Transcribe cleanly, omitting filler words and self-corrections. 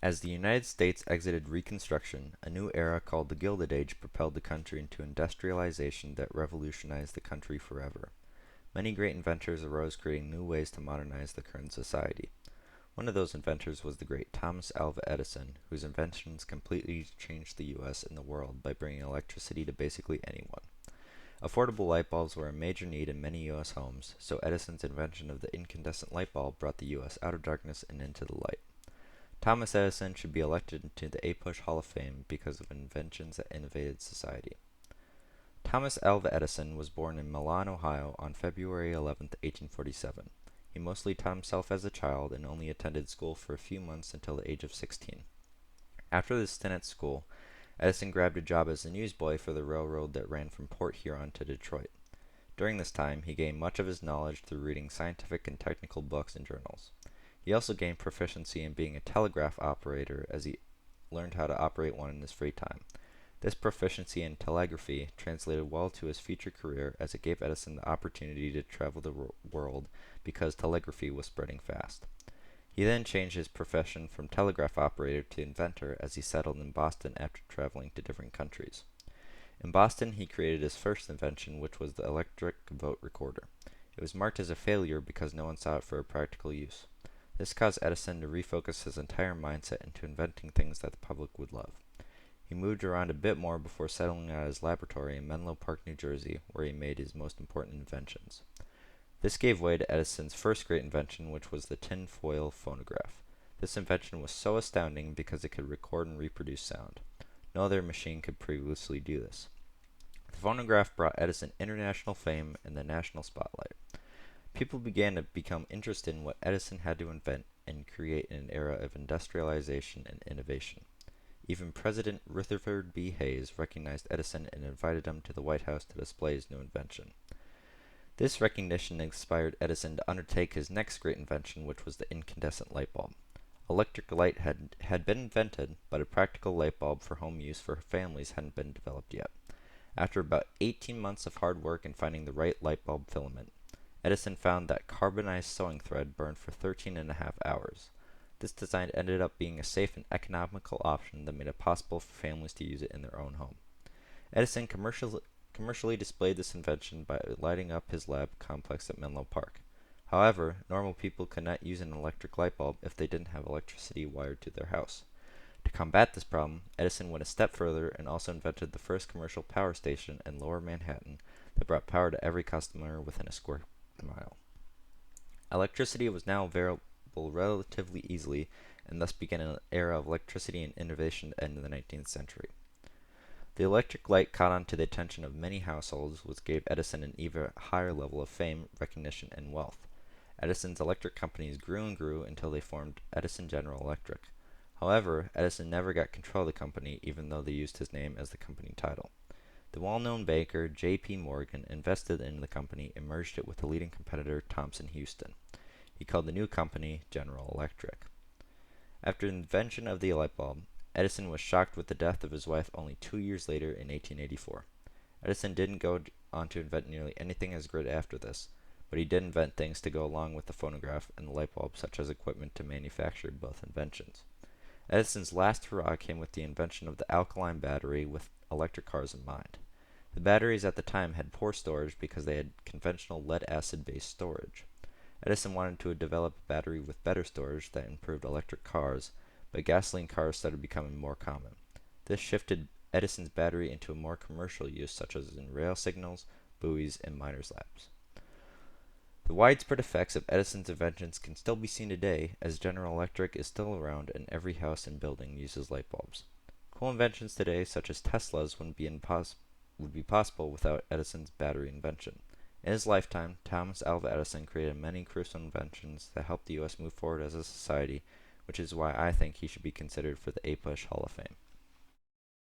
As the United States exited Reconstruction, a new era called the Gilded Age propelled the country into industrialization that revolutionized the country forever. Many great inventors arose creating new ways to modernize the current society. One of those inventors was the great Thomas Alva Edison, whose inventions completely changed the US and the world by bringing electricity to basically anyone. Affordable light bulbs were a major need in many US homes, so Edison's invention of the incandescent light bulb brought the US out of darkness and into the light. Thomas Edison should be elected into the APUSH Hall of Fame because of inventions that innovated society. Thomas Alva Edison was born in Milan, Ohio on February 11, 1847. He mostly taught himself as a child and only attended school for a few months until the age of 16. After this stint at school, Edison grabbed a job as a newsboy for the railroad that ran from Port Huron to Detroit. During this time, he gained much of his knowledge through reading scientific and technical books and journals. He also gained proficiency in being a telegraph operator as he learned how to operate one in his free time. This proficiency in telegraphy translated well to his future career as it gave Edison the opportunity to travel the world because telegraphy was spreading fast. He then changed his profession from telegraph operator to inventor as he settled in Boston after traveling to different countries. In Boston, he created his first invention, which was the electric vote recorder. It was marked as a failure because no one saw it for a practical use. This caused Edison to refocus his entire mindset into inventing things that the public would love. He moved around a bit more before settling at his laboratory in Menlo Park, New Jersey, where he made his most important inventions. This gave way to Edison's first great invention, which was the tin-foil phonograph. This invention was so astounding because it could record and reproduce sound. No other machine could previously do this. The phonograph brought Edison international fame and the national spotlight. People began to become interested in what Edison had to invent and create in an era of industrialization and innovation. Even President Rutherford B. Hayes recognized Edison and invited him to the White House to display his new invention. This recognition inspired Edison to undertake his next great invention, which was the incandescent light bulb. Electric light had been invented, but a practical light bulb for home use for families hadn't been developed yet. After about 18 months of hard work in finding the right light bulb filament, Edison found that carbonized sewing thread burned for 13.5 hours. This design ended up being a safe and economical option that made it possible for families to use it in their own home. Edison commercially displayed this invention by lighting up his lab complex at Menlo Park. However, normal people could not use an electric light bulb if they didn't have electricity wired to their house. To combat this problem, Edison went a step further and also invented the first commercial power station in Lower Manhattan that brought power to every customer within a square mile. Electricity was now available relatively easily, and thus began an era of electricity and innovation at the end of the 19th century. The electric light caught on to the attention of many households, which gave Edison an even higher level of fame, recognition, and wealth. Edison's electric companies grew and grew until they formed Edison General Electric. However, Edison never got control of the company, even though they used his name as the company title. The well-known banker J.P. Morgan invested in the company and merged it with the leading competitor Thomson Houston. He called the new company General Electric. After the invention of the light bulb, Edison was shocked with the death of his wife only 2 years later in 1884. Edison didn't go on to invent nearly anything as great after this, but he did invent things to go along with the phonograph and the light bulb, such as equipment to manufacture both inventions. Edison's last hurrah came with the invention of the alkaline battery with electric cars in mind. The batteries at the time had poor storage because they had conventional lead-acid-based storage. Edison wanted to develop a battery with better storage that improved electric cars, but gasoline cars started becoming more common. This shifted Edison's battery into a more commercial use, such as in rail signals, buoys, and miners' labs. The widespread effects of Edison's inventions can still be seen today, as General Electric is still around and every house and building uses light bulbs. Cool inventions today, such as Tesla's, would be possible without Edison's battery invention. In his lifetime, Thomas Alva Edison created many crucial inventions that helped the U.S. move forward as a society, which is why I think he should be considered for the APUSH Hall of Fame.